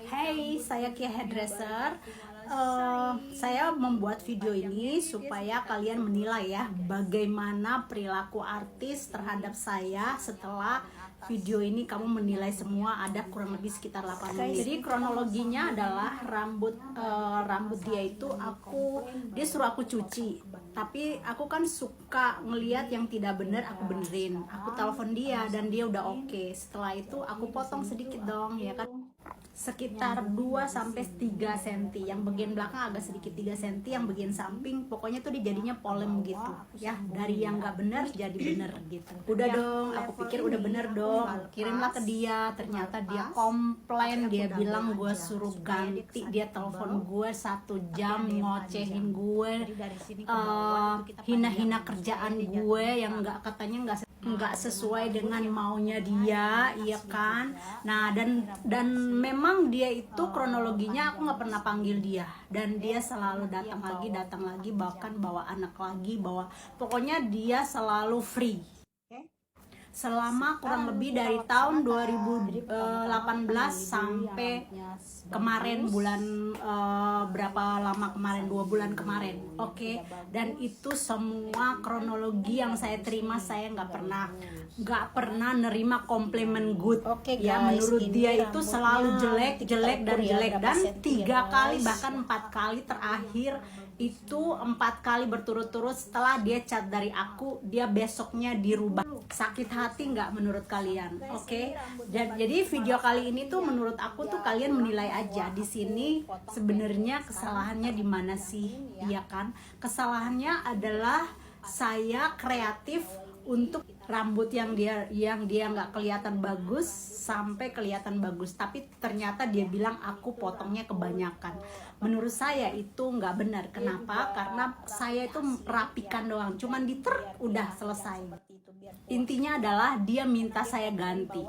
Hey, saya Kia Hairdresser. Saya membuat video ini supaya kalian menilai ya bagaimana perilaku artis terhadap saya. Setelah video ini kamu menilai semua, ada kurang lebih sekitar 8 menit. Jadi kronologinya adalah rambut dia itu dia suruh aku cuci, tapi aku kan suka ngelihat yang tidak benar, aku benerin. Aku telepon dia dan dia udah oke. Setelah itu aku potong sedikit dong, ya kan, sekitar 2-3 cm. Yang bagian belakang agak sedikit 3 cm, yang bagian samping pokoknya tuh dia jadinya polem gitu ya, dari yang nggak benar jadi bener gitu. Udah dong, aku pikir udah bener dong, aku kirimlah ke dia. Ternyata dia komplain, dia bilang gue suruh ganti. Dia telepon gue 1 jam ngocehin gue, hina-hina kerjaan gue yang katanya nggak sesuai dengan maunya dia, iya kan. Nah, dan memang dia itu kronologinya aku nggak pernah panggil dia, dan dia selalu datang lagi, bahkan bawa anak lagi, pokoknya dia selalu free selama kurang lebih dari tahun 2018 sampai kemarin bulan berapa lama kemarin, 2 bulan kemarin. Oke. Dan itu semua kronologi yang saya terima, saya nggak pernah nerima komplimen good. Ya, menurut dia itu selalu jelek dan 3 kali bahkan 4 kali terakhir itu, 4 kali berturut-turut setelah dia chat dari aku, dia besoknya dirubah. Sakit hati nggak menurut kalian? Oke. Jadi video kali ini tuh menurut aku tuh kalian menilai aja di sini sebenarnya kesalahannya di mana sih, ya kan? Kesalahannya adalah saya kreatif untuk rambut yang dia nggak kelihatan bagus sampai kelihatan bagus, tapi ternyata dia bilang aku potongnya kebanyakan. Menurut saya itu nggak benar. Kenapa? Karena saya itu rapikan doang, cuman udah selesai. Intinya adalah dia minta saya ganti.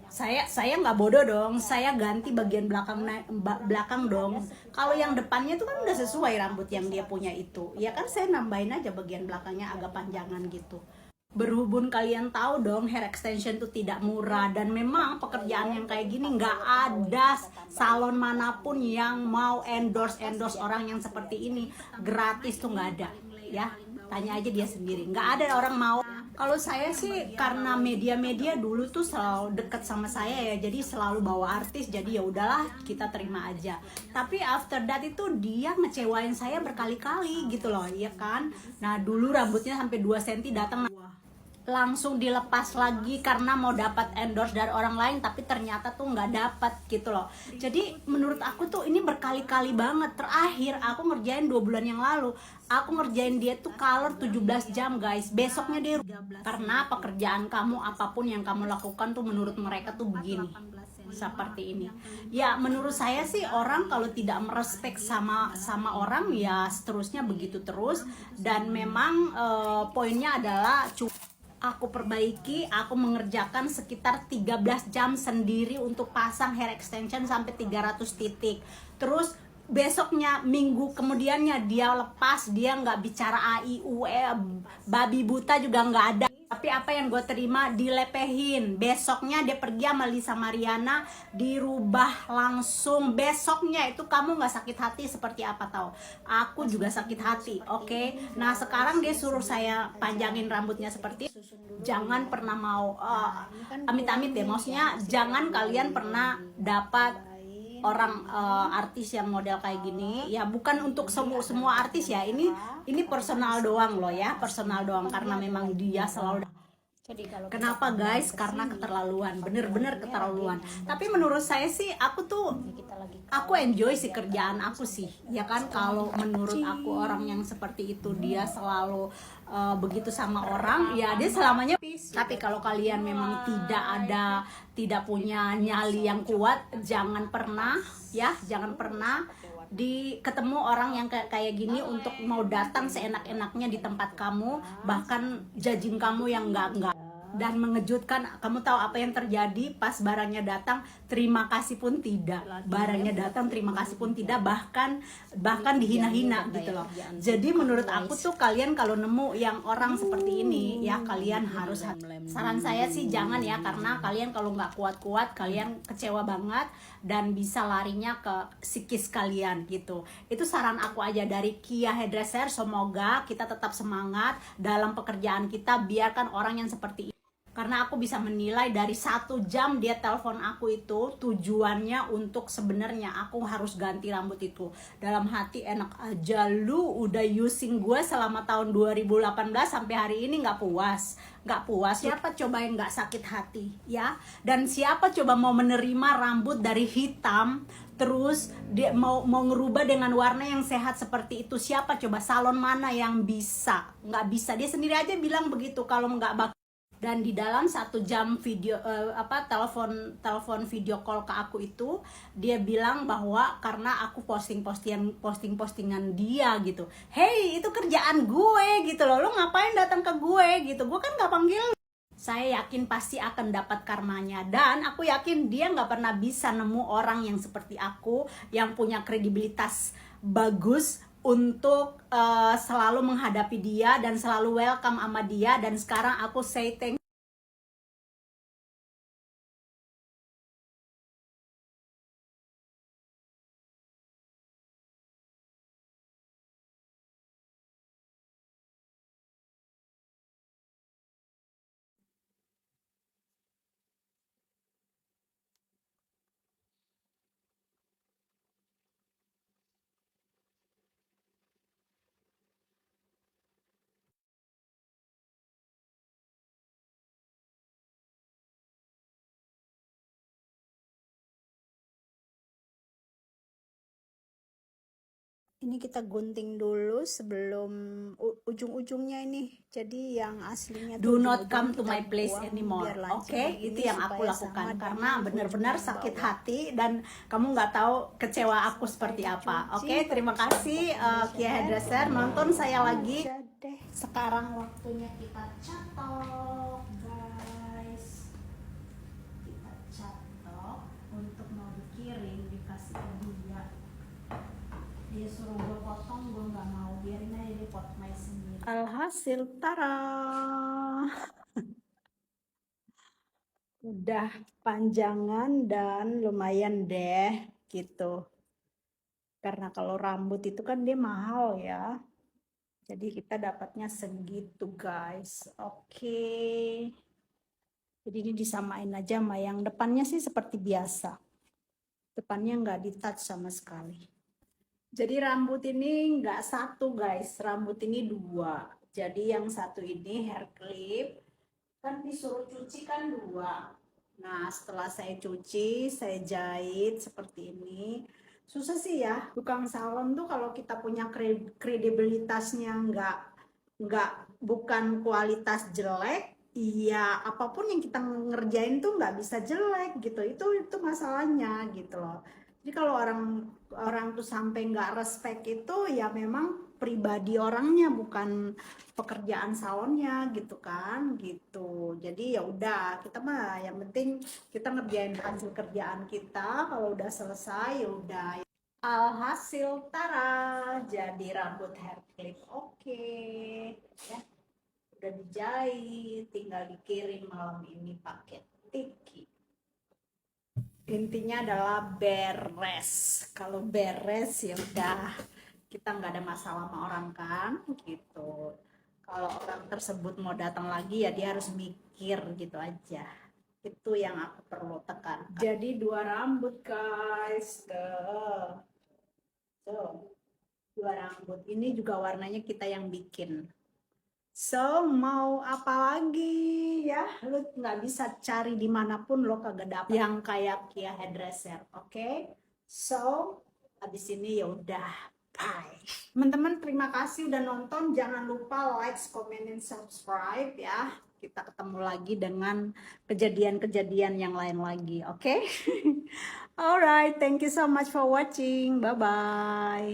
Saya nggak bodoh dong, saya ganti bagian belakang dong. Kalau yang depannya itu kan udah sesuai rambut yang dia punya itu, ya kan, saya nambahin aja bagian belakangnya agak panjangan gitu. Berhubung kalian tahu dong, hair extension itu tidak murah, dan memang pekerjaan yang kayak gini nggak ada salon manapun yang mau endorse orang yang seperti ini gratis, tuh nggak ada ya. Tanya aja dia sendiri, nggak ada orang mau. Kalau saya sih karena media dulu tuh selalu deket sama saya ya, jadi selalu bawa artis, jadi ya udahlah kita terima aja. Tapi after that itu dia ngecewain saya berkali-kali gitu loh, ya kan. Nah, dulu rambutnya sampai 2 cm datang langsung dilepas lagi karena mau dapat endorse dari orang lain, tapi ternyata tuh nggak dapat gitu loh. Jadi menurut aku tuh ini berkali-kali banget. Terakhir aku ngerjain 2 bulan yang lalu, aku ngerjain dia tuh color 17 jam guys, besoknya dia karena pekerjaan kamu apapun yang kamu lakukan tuh menurut mereka tuh begini, seperti ini ya. Menurut saya sih orang kalau tidak merespek sama orang ya seterusnya begitu terus. Dan memang poinnya adalah aku perbaiki, aku mengerjakan sekitar 13 jam sendiri untuk pasang hair extension sampai 300 titik. Terus besoknya, minggu kemudiannya dia lepas, dia nggak bicara AIU, babi buta juga nggak ada. Tapi apa yang gue terima, dilepehin. Besoknya dia pergi sama Lisa Mariana, dirubah langsung. Besoknya itu kamu nggak sakit hati seperti apa tahu? Aku juga sakit hati, oke? Nah, sekarang dia suruh saya panjangin rambutnya seperti itu. Jangan pernah mau, amit-amit deh, maksudnya jangan kalian pernah dapat orang artis yang model kayak gini ya. Bukan untuk semua artis ya, ini personal doang loh ya, personal doang, karena memang dia selalu. Kenapa guys? Karena keterlaluan, bener-bener keterlaluan. Tapi menurut saya sih aku enjoy sih kerjaan aku sih, ya kan. Kalau menurut aku orang yang seperti itu dia selalu begitu sama orang ya, dia selamanya peace. Tapi kalau kalian memang tidak punya nyali yang kuat, jangan pernah ketemu orang yang kayak gini untuk mau datang seenak-enaknya di tempat kamu, bahkan judging kamu yang enggak. dan mengejutkan. Kamu tahu apa yang terjadi pas barangnya datang? Terima kasih pun tidak. Barangnya datang, terima kasih pun tidak, bahkan dihina-hina gitu loh. Jadi menurut aku tuh kalian kalau nemu yang orang seperti ini ya, kalian harus saran saya sih jangan ya, karena kalian kalau nggak kuat-kuat kalian kecewa banget dan bisa larinya ke psikis kalian gitu. Itu saran aku aja dari Kia Hairdresser. Semoga kita tetap semangat dalam pekerjaan kita, biarkan orang yang seperti ini. Karena aku bisa menilai dari 1 jam dia telepon aku itu tujuannya untuk sebenarnya aku harus ganti rambut itu. Dalam hati enak aja lu udah using gue selama tahun 2018 sampai hari ini nggak puas. Siapa coba yang nggak sakit hati ya? Dan siapa coba mau menerima rambut dari hitam terus dia mau ngerubah dengan warna yang sehat seperti itu? Siapa coba? Salon mana yang bisa? Nggak bisa. Dia sendiri aja bilang begitu kalau nggak bakal. Dan di dalam 1 jam video telepon video call ke aku itu, dia bilang bahwa karena aku postingan dia gitu. Hey, itu kerjaan gue gitu loh, lo ngapain datang ke gue gitu, gue kan gak panggil. Saya yakin pasti akan dapat karmanya, dan aku yakin dia nggak pernah bisa nemu orang yang seperti aku yang punya kredibilitas bagus untuk selalu menghadapi dia dan selalu welcome sama dia. Dan sekarang aku say thank. Ini kita gunting dulu sebelum ujung-ujungnya ini. Jadi yang aslinya do not come to my place anymore. Oke, itu yang aku lakukan karena benar-benar sakit hati dan kamu nggak tahu kecewa aku seperti apa. Oke, terima kasih Kia Hairdresser nonton saya lagi. Sekarang waktunya kita catok, guys. Kita catok untuk mau dikirim, dikasih ke dia. Dia suruh gue potong, gue nggak mau, biarin aja dia potong sendiri. Alhasil, tara, udah panjangan dan lumayan deh gitu. Karena kalau rambut itu kan dia mahal ya, jadi kita dapatnya segitu guys. Oke, jadi ini disamain aja sama yang depannya sih seperti biasa, depannya nggak di touch sama sekali. Jadi rambut ini nggak satu guys, rambut ini 2. Jadi yang satu ini hair clip, kan disuruh cuci kan 2. Nah setelah saya cuci, saya jahit seperti ini. Susah sih ya, tukang salon tuh kalau kita punya kredibilitasnya bukan kualitas jelek, iya apapun yang kita ngerjain tuh nggak bisa jelek gitu. Itu masalahnya gitu loh. Jadi kalau orang tuh sampai nggak respect itu ya memang pribadi orangnya, bukan pekerjaan salonnya gitu kan gitu. Jadi ya udah, kita mah yang penting kita ngerjain hasil kerjaan kita. Kalau udah selesai ya udah. Alhasil tara, jadi rambut hair clip. Oke ya, udah dijahit, tinggal dikirim malam ini pakai tiki. Intinya adalah beres. Kalau beres ya udah, kita nggak ada masalah sama orang kan gitu. Kalau orang tersebut mau datang lagi ya dia harus mikir gitu aja. Itu yang aku perlu tekan. Jadi 2 rambut guys, tuh 2 rambut. Ini juga warnanya kita yang bikin. So mau apa lagi ya, lu nggak bisa cari dimanapun lo kagak dapet yang kayak Kia Hairdresser. Oke, so habis ini ya udah, bye teman-teman. Terima kasih udah nonton, jangan lupa like, comment, dan subscribe ya. Kita ketemu lagi dengan kejadian-kejadian yang lain lagi. Oke. Alright, thank you so much for watching, bye bye.